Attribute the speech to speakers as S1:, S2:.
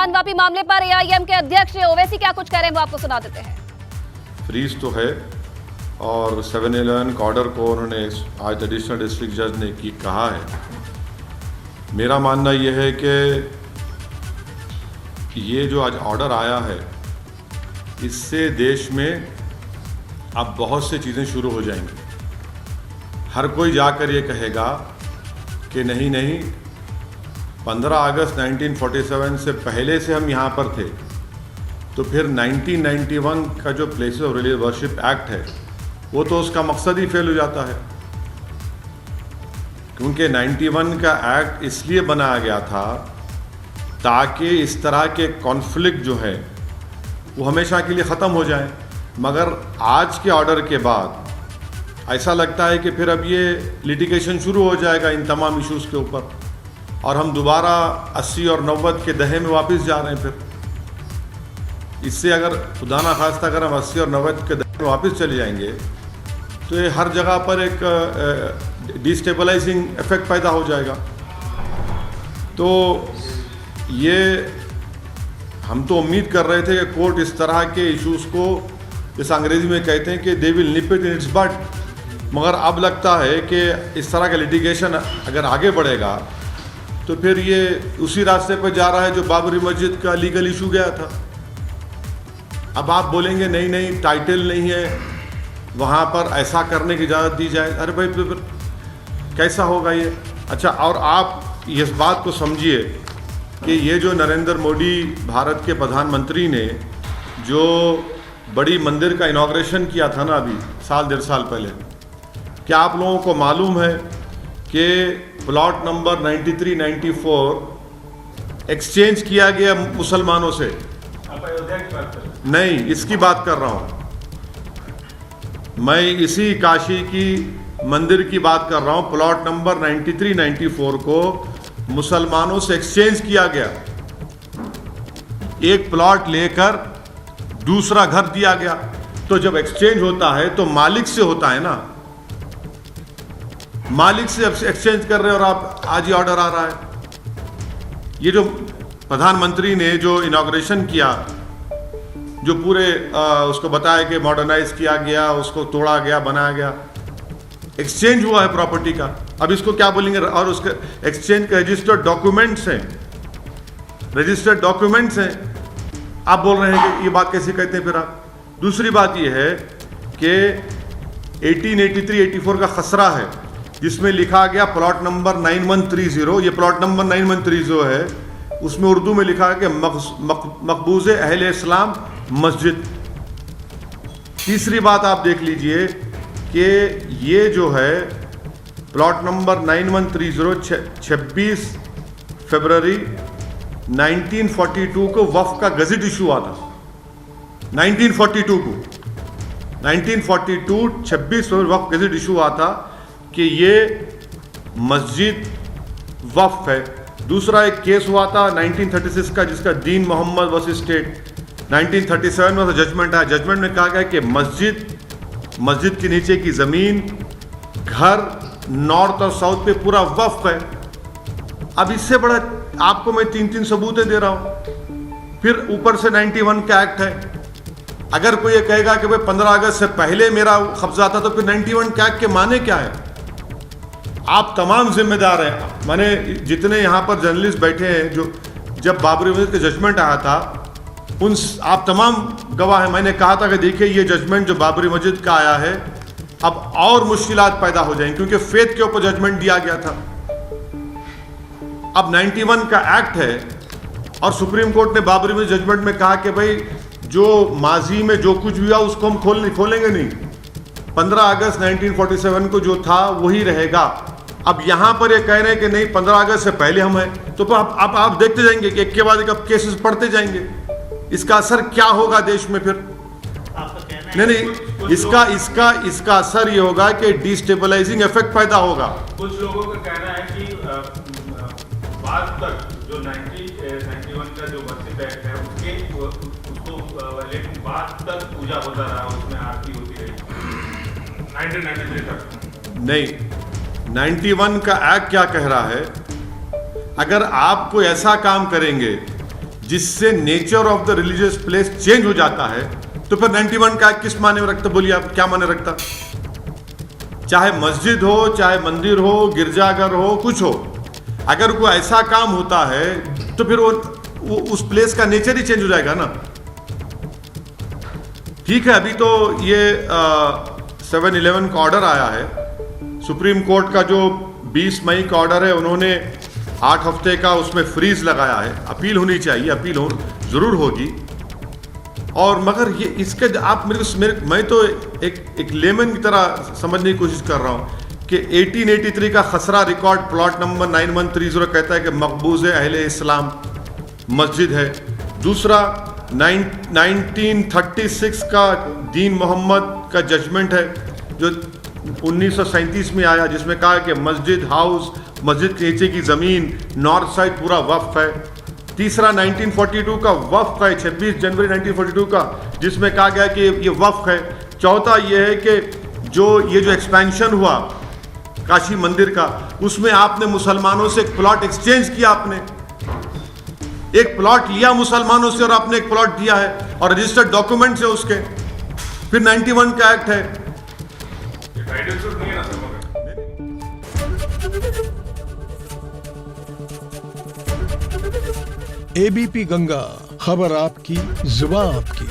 S1: Iran Vapi मामले पर AIM के अध्यक्ष ओवैसी क्या कुछ कह रहे हैं वो आपको सुना देते हैं।
S2: फ्रीज तो है और 711 का ऑर्डर को उन्होंने आज एडिशनल डिस्ट्रिक्ट जज ने कहा है। मेरा मानना यह है कि ये जो आज ऑर्डर आया है इससे देश में अब बहुत सी चीज़ें शुरू हो जाएंगी। हर कोई जाकर ये कहेगा कि नहीं 15 अगस्त 1947 से पहले से हम यहाँ पर थे, तो फिर 1991 का जो places of religious worship act है वो तो उसका मकसद ही फेल हो जाता है, क्योंकि 91 का एक्ट इसलिए बनाया गया था ताकि इस तरह के कॉन्फ्लिक्ट जो है वो हमेशा के लिए ख़त्म हो जाए। मगर आज के ऑर्डर के बाद ऐसा लगता है कि फिर अब ये लिटिगेशन शुरू हो जाएगा इन तमाम इश्यूज़ के ऊपर और हम दोबारा 80 और 90 के दहे में वापस जा रहे हैं। फिर इससे अगर खुदा ना खास्ता अगर हम 80 और 90 के दहे में वापस चले जाएंगे तो ये हर जगह पर एक डिस्टेबलाइजिंग इफेक्ट पैदा हो जाएगा। तो ये हम तो उम्मीद कर रहे थे कि कोर्ट इस तरह के इश्यूज़ को, जैसे अंग्रेजी में कहते हैं कि they will nib it in its but, मगर अब लगता है कि इस तरह का लिटिगेशन अगर आगे बढ़ेगा तो फिर ये उसी रास्ते पर जा रहा है जो बाबरी मस्जिद का लीगल इशू गया था। अब आप बोलेंगे नहीं टाइटल नहीं है वहाँ पर ऐसा करने की इजाज़त दी जाए। अरे भाई फिर कैसा होगा ये? अच्छा, और आप इस बात को समझिए कि ये जो नरेंद्र मोदी भारत के प्रधानमंत्री ने जो बड़ी मंदिर का इनॉग्रेशन किया था ना अभी साल 1.5 साल पहले, क्या आप लोगों को मालूम है कि प्लॉट नंबर 93, 94 एक्सचेंज किया गया मुसलमानों से? नहीं, इसकी बात कर रहा हूँ मैं, इसी काशी की मंदिर की बात कर रहा हूँ। प्लॉट नंबर 93, 94 को मुसलमानों से एक्सचेंज किया गया। एक प्लॉट लेकर दूसरा घर दिया गया। तो जब एक्सचेंज होता है तो मालिक से होता है ना, मालिक से एक्सचेंज कर रहे हैं और आप आज ही ऑर्डर आ रहा है। ये जो प्रधानमंत्री ने जो इनॉग्रेशन किया, जो पूरे उसको बताया कि मॉडर्नाइज किया गया, उसको तोड़ा गया, बनाया गया, एक्सचेंज हुआ है प्रॉपर्टी का। अब इसको क्या बोलेंगे? और उसके एक्सचेंज के रजिस्टर्ड डॉक्यूमेंट्स हैं, रजिस्टर्ड डॉक्यूमेंट्स हैं। आप बोल रहे हैं कि ये बात कैसे कहते हैं? फिर आप दूसरी बात ये है कि 1883-84 का खसरा है जिसमें लिखा गया प्लॉट नंबर 9130, ये प्लॉट नंबर 9130 है, उसमें उर्दू में लिखा है कि मकबूज अहले इस्लाम मस्जिद। तीसरी बात आप देख लीजिए कि ये जो है प्लॉट नंबर 9130 26 फरवरी 1942 को वक्फ का गज़ट इशू हुआ था। 1942 को 1942 26 फरवरी वक्फ गज़ट इशू हुआ था कि ये मस्जिद वक्फ है। दूसरा एक केस हुआ था 1936 का जिसका दीन मोहम्मद वर्सेस स्टेट। 1937 में जजमेंट आया। जजमेंट में कहा गया कि मस्जिद के नीचे की ज़मीन, घर नॉर्थ और साउथ पे पूरा वक्फ है। अब इससे बड़ा आपको मैं 3 सबूतें दे रहा हूँ। फिर ऊपर से 91 का एक्ट है। अगर कोई ये कहेगा कि भाई 15 अगस्त से पहले मेरा कब्जा था, तो फिर 91 का एक्ट के माने क्या है? आप तमाम जिम्मेदार हैं। मैंने जितने यहाँ पर जर्नलिस्ट बैठे हैं, जो जब बाबरी मस्जिद का जजमेंट आया था, उन आप तमाम गवाह हैं। मैंने कहा था कि देखिए ये जजमेंट जो बाबरी मस्जिद का आया है, अब और मुश्किलात पैदा हो जाएंगी, क्योंकि फेथ के ऊपर जजमेंट दिया गया था। अब 91 का एक्ट है और सुप्रीम कोर्ट ने बाबरी मस्जिद जजमेंट में कहा कि भाई जो माजी में जो कुछ भी हुआ उसको हम खोलेंगे नहीं। 15 अगस्त 1947 को जो था वही रहेगा। अब यहाँ पर ये कह रहे हैं कि नहीं 15 अगस्त से पहले हम हैं, तो अब आप देखते जाएंगे कि एक के बाद एक अब केसेस पढ़ते जाएंगे। इसका असर क्या होगा देश में? फिर नहीं, इसका असर ये होगा कि डिस्टेबलाइजिंग इफेक्ट पैदा होगा।
S3: कुछ लोगों का कहना है कि बाद तक जो 91 का जो मस्जिद एक्ट है उसको लेकिन बाद तक पूजा होता रहा, उसमें आरती होती रही 1993 तक।
S2: नहीं, 91 का एक्ट क्या कह रहा है? अगर आप कोई ऐसा काम करेंगे जिससे nature of the religious place change हो जाता है, तो फिर 91 का एक्ट किस माने में रखता? बोलिए आप, क्या माने रखता? चाहे मस्जिद हो, चाहे मंदिर हो, गिरजाघर हो, कुछ हो, अगर कोई ऐसा काम होता है तो फिर वो उस प्लेस का नेचर ही चेंज हो जाएगा ना। ठीक है, अभी तो ये 7/11 का ऑर्डर आया है, सुप्रीम कोर्ट का जो 20 मई का ऑर्डर है, उन्होंने 8 हफ्ते का उसमें फ्रीज लगाया है। अपील होनी चाहिए, अपील जरूर होगी। और मगर ये इसके आप मैं तो एक लेमन की तरह समझने की कोशिश कर रहा हूँ कि 1883 का खसरा रिकॉर्ड प्लॉट नंबर 9130 कहता है कि मकबूज अहले इस्लाम मस्जिद है। दूसरा 1936 का दीन मोहम्मद का जजमेंट है जो 1937 में आया, जिसमें कहा कि मस्जिद हाउस, मस्जिद के नीचे की ज़मीन, नॉर्थ साइड पूरा वक्फ है। तीसरा 1942 का वक्फ है, 26 जनवरी 1942 का, जिसमें कहा गया कि ये वक्फ है। चौथा ये है कि जो एक्सपेंशन हुआ काशी मंदिर का, उसमें आपने मुसलमानों से एक प्लॉट एक्सचेंज किया, आपने एक प्लॉट लिया मुसलमानों से और आपने एक प्लॉट दिया है और रजिस्टर्ड डॉक्यूमेंट्स है उसके। फिर 91 का एक्ट है।
S4: एबीपी गंगा, खबर आपकी, जुबान आपकी।